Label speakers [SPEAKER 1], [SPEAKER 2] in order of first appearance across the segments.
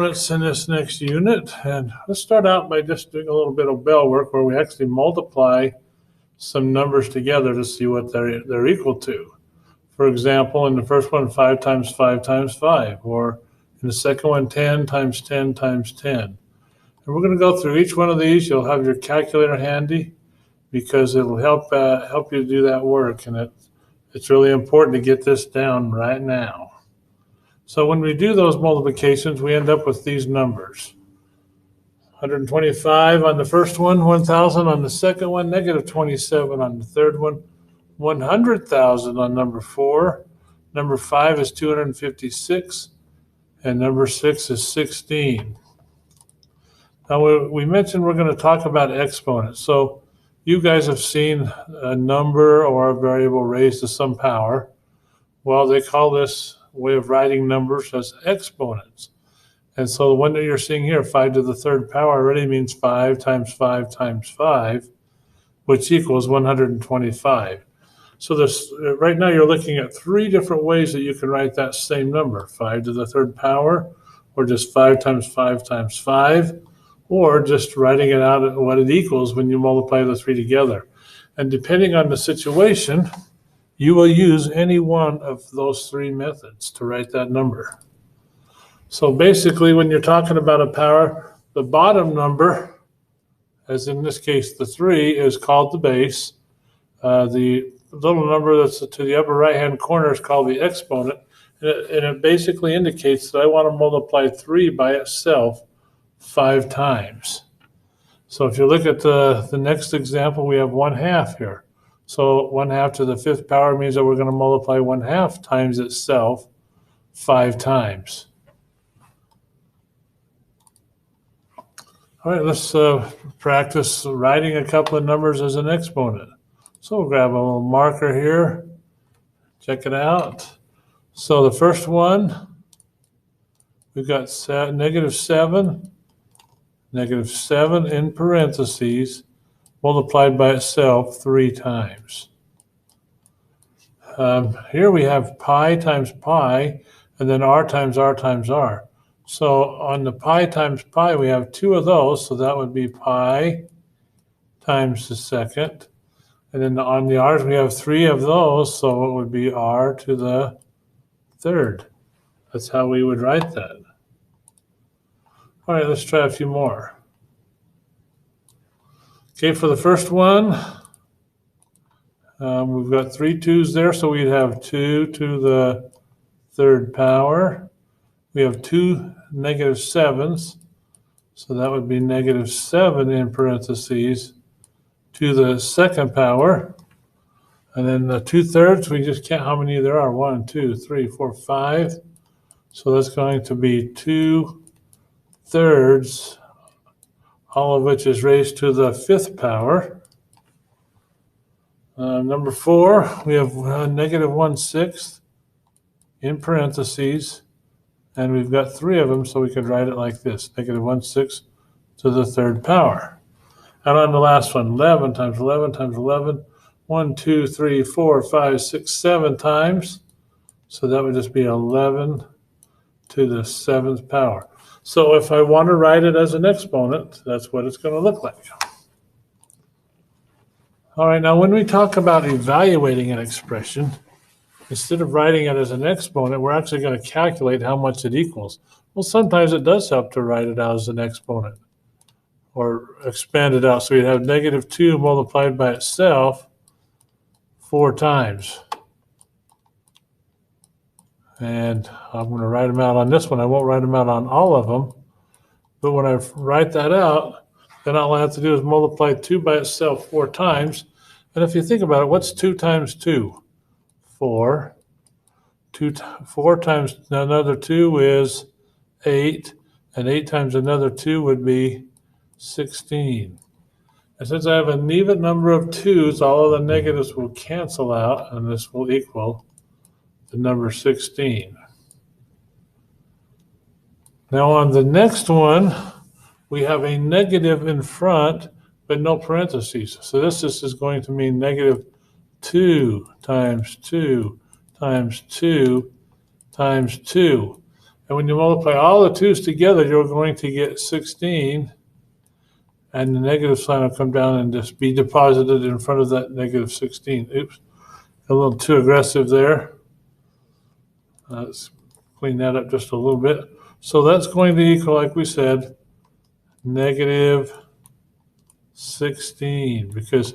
[SPEAKER 1] In this next unit, and let's start out by just doing a little bit of bell work where we actually multiply some numbers together to see what they're equal to. For example, in the first one, 5 times 5 times 5, or in the second one, 10 times 10 times 10. And we're going to go through each one of these. You'll have your calculator handy because it'll help you do that work, and it's really important to get this down right now. So when we do those multiplications, we end up with these numbers. 125 on the first one, 1,000 on the second one, negative 27 on the third one, 100,000 on number 4, number 5 is 256, and number 6 is 16. Now we mentioned we're going to talk about exponents. So you guys have seen a number or a variable raised to some power. Well, they call this way of writing numbers as exponents. And so the one that you're seeing here, 5 to the third power, already means 5 times 5 times 5, which equals 125. So this right now you're looking at 3 different ways that you can write that same number, 5 to the third power, or just 5 times 5 times 5, or just writing it out at what it equals when you multiply the 3 together. And depending on the situation, you will use any one of those 3 methods to write that number. So basically, when you're talking about a power, the bottom number, as in this case the 3, is called the base. The little number that's to the upper right-hand corner is called the exponent, and it basically indicates that I want to multiply 3 by itself 5 times. So if you look at the next example, we have 1/2 here. So 1/2 to the 5th power means that we're going to multiply 1/2 times itself 5 times. All right, let's practice writing a couple of numbers as an exponent. So we'll grab a little marker here. Check it out. So the first one, we've got negative 7 in parentheses, multiplied by itself 3 times. Here we have pi times pi, and then r times r times r. So on the pi times pi, we have 2 of those, so that would be pi times the second. And then on the r's, we have 3 of those, so it would be r to the third. That's how we would write that. All right, let's try a few more. Okay, for the first one, we've got 3 2's there, so we'd have 2 to the third power. We have 2 negative 7's, so that would be negative 7 in parentheses to the second power. And then the 2/3, we just count how many there are. 1, 2, 3, 4, 5. So that's going to be 2/3, all of which is raised to the 5th power. Number 4, we have negative 1/6 in parentheses, and we've got 3 of them, so we could write it like this, negative 1/6 to the 3rd power. And on the last one, 11 times 11 times 11, 1, 2, 3, 4, 5, 6, 7 times. So that would just be 11 to the 7th power. So if I want to write it as an exponent, that's what it's going to look like. All right, now when we talk about evaluating an expression, instead of writing it as an exponent, we're actually going to calculate how much it equals. Well, sometimes it does help to write it out as an exponent or expand it out. So we'd have negative 2 multiplied by itself 4 times. And I'm going to write them out on this one. I won't write them out on all of them. But when I write that out, then all I have to do is multiply 2 by itself 4 times. And if you think about it, what's 2 times 2? 4. 4 times another 2 is 8. And 8 times another 2 would be 16. And since I have an even number of 2's, all of the negatives will cancel out, and this will equal the number 16. Now on the next one, we have a negative in front, but no parentheses. So this is going to mean negative 2 times 2 times 2 times 2. And when you multiply all the 2's together, you're going to get 16. And the negative sign will come down and just be deposited in front of that negative 16. Oops, a little too aggressive there. Let's clean that up just a little bit. So that's going to equal, like we said, negative 16, because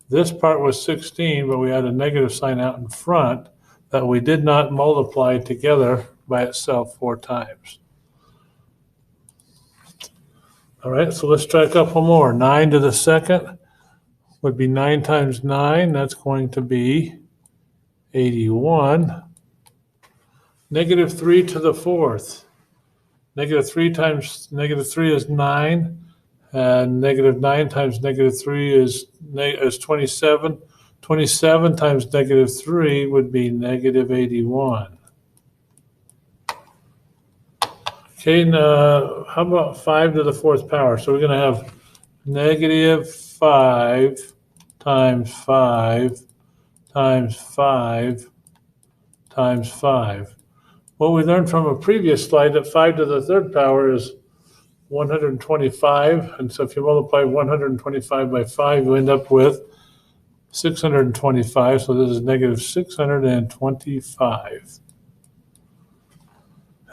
[SPEAKER 1] this part was 16, but we had a negative sign out in front that we did not multiply together by itself 4 times. All right, so let's try a couple more. 9 to the second would be 9 times 9. That's going to be 81. Negative 3 to the fourth. Negative 3 times negative 3 is 9. And negative 9 times negative 3 is 27. 27 times negative 3 would be negative 81. Okay, now how about 5 to the fourth power? So we're going to have negative 5 times 5 times 5 times 5. What we learned from a previous slide, that 5 to the third power is 125. And so if you multiply 125 by 5, you end up with 625. So this is negative 625.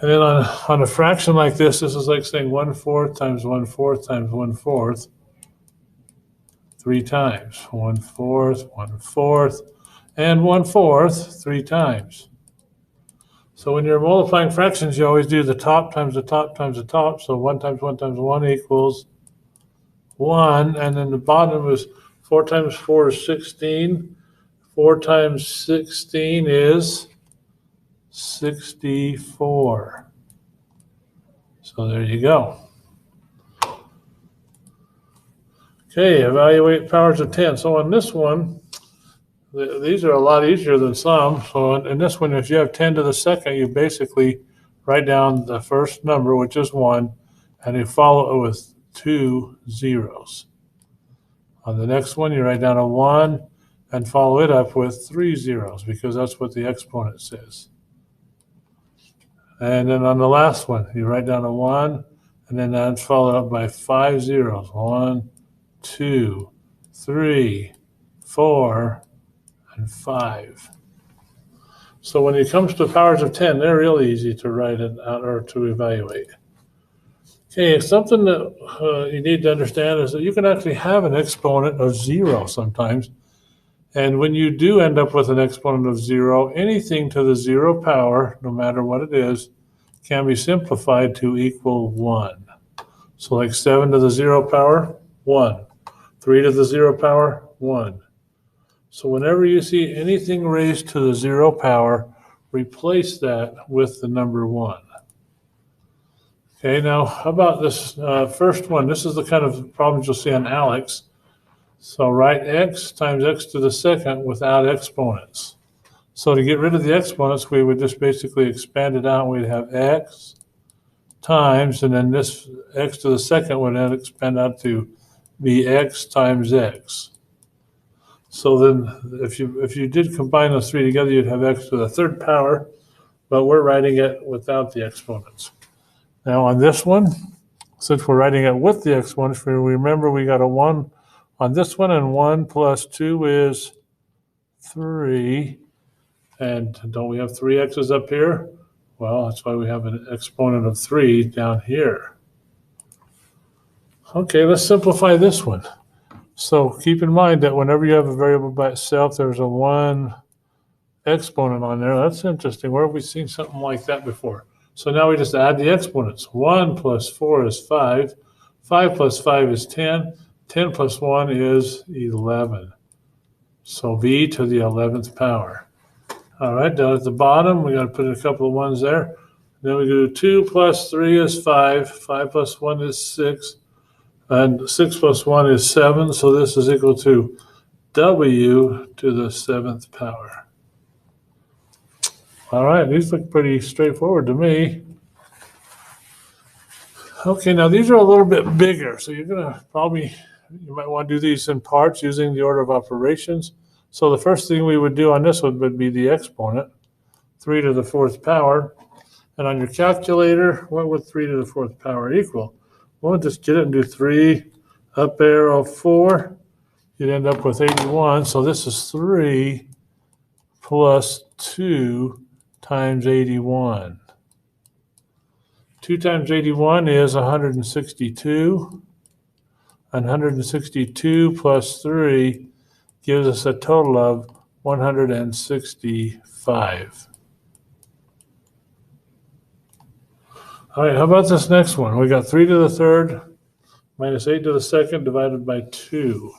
[SPEAKER 1] And then on a fraction like this is like saying 1/4 times 1/4 times 1/4 3 times. 1/4, 1/4, and 1/4 3 times. So when you're multiplying fractions, you always do the top times the top times the top. So 1 times 1 times 1 equals 1. And then the bottom is 4 times 4 is 16. 4 times 16 is 64. So there you go. Okay, evaluate powers of 10. So on this one, these are a lot easier than some. So in this one, if you have 10 to the second, you basically write down the first number, which is 1, and you follow it with 2 zeros. On the next one, you write down a 1 and follow it up with 3 zeros, because that's what the exponent says. And then on the last one, you write down a 1, and then that's followed up by 5 zeros. 1, 2, 3, 4, and 5. So when it comes to powers of 10, they're really easy to write it out or to evaluate. Okay, something that you need to understand is that you can actually have an exponent of 0 sometimes. And when you do end up with an exponent of 0, anything to the 0 power, no matter what it is, can be simplified to equal 1. So like 7 to the 0 power, 1. 3 to the 0 power, 1. So whenever you see anything raised to the 0 power, replace that with the number 1. Okay, now how about this first one? This is the kind of problems you'll see on Alex. So write x times x to the second without exponents. So to get rid of the exponents, we would just basically expand it out. We'd have x times, and then this x to the second would then expand out to be x times x. So then if you did combine those 3 together, you'd have x to the third power, but we're writing it without the exponents. Now on this one, since we're writing it with the exponents, remember we got a 1 on this one, and 1 plus 2 is 3. And don't we have 3 x's up here? Well, that's why we have an exponent of 3 down here. Okay, let's simplify this one. So keep in mind that whenever you have a variable by itself, there's a 1 exponent on there. That's interesting. Where have we seen something like that before? So now we just add the exponents. 1 plus 4 is 5. 5 plus 5 is 10. 10 plus 1 is 11. So v to the 11th power. All right, down at the bottom, we got to put in a couple of 1s there. Then we do 2 plus 3 is 5. 5 plus 1 is 6. And 6 plus 1 is 7. So this is equal to w to the 7th power. All right, these look pretty straightforward to me. Okay, now these are a little bit bigger. So you're going to you might want to do these in parts using the order of operations. So the first thing we would do on this one would be the exponent, 3 to the 4th power. And on your calculator, what would 3 to the 4th power equal? Well, just get it and do 3, up arrow 4. You'd end up with 81. So this is 3 plus 2 times 81. 2 times 81 is 162. 162 plus 3 gives us a total of 165. All right, how about this next one? We got 3 to the 3rd minus 8 to the 2nd divided by 2.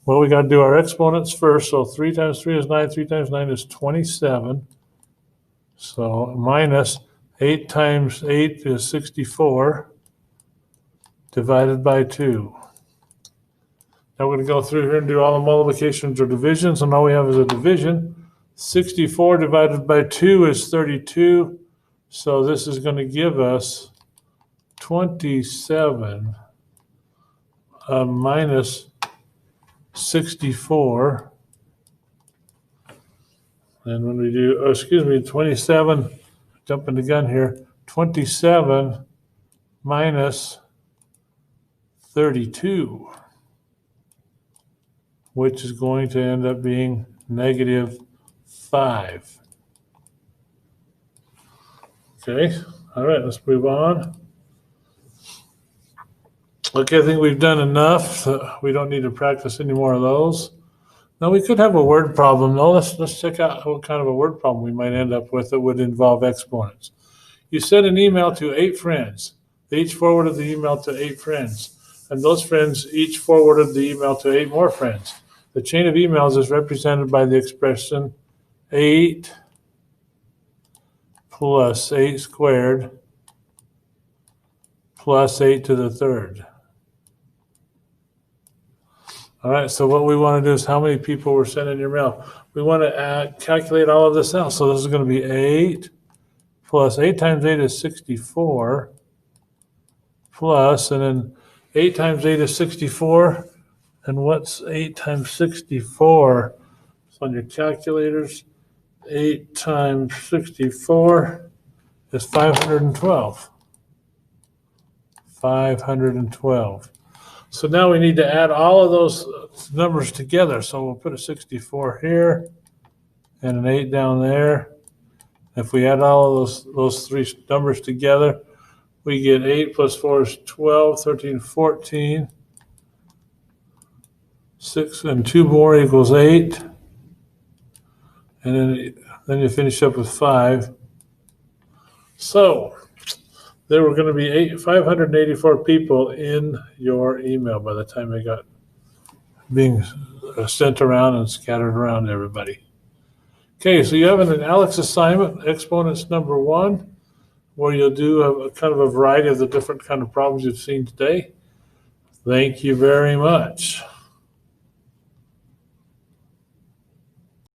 [SPEAKER 1] Well, we got to do our exponents first. So 3 times 3 is 9. 3 times 9 is 27. So minus 8 times 8 is 64 divided by 2. Now we're going to go through here and do all the multiplications or divisions, and all we have is a division. 64 divided by 2 is 32. So this is going to give us 27 minus 64. And when we do, 27, jumping the gun here, 27 minus 32, which is going to end up being negative 5. Okay, all right, let's move on. Okay, I think we've done enough. We don't need to practice any more of those. Now we could have a word problem. Now let's check out what kind of a word problem we might end up with that would involve exponents. You sent an email to 8 friends. They each forwarded the email to 8 friends. And those friends each forwarded the email to 8 more friends. The chain of emails is represented by the expression 8 plus 8 squared plus 8 to the 3rd. All right, so what we want to do is how many people were sending your mail. We want to calculate all of this out. So this is going to be 8 plus 8 times 8 is 64 plus, and then 8 times 8 is 64. And what's 8 times 64? So on your calculators, 8 times 64 is 512. 512. So now we need to add all of those numbers together. So we'll put a 64 here and an 8 down there. If we add all of those 3 numbers together, we get 8 plus 4 is 12, 13, 14. 6 and 2 more equals 8. And then you finish up with 5. So there were going to be 584 people in your email by the time they got being sent around and scattered around to everybody. Okay, so you have an Alex assignment, exponents number 1, where you'll do a kind of a variety of the different kind of problems you've seen today. Thank you very much.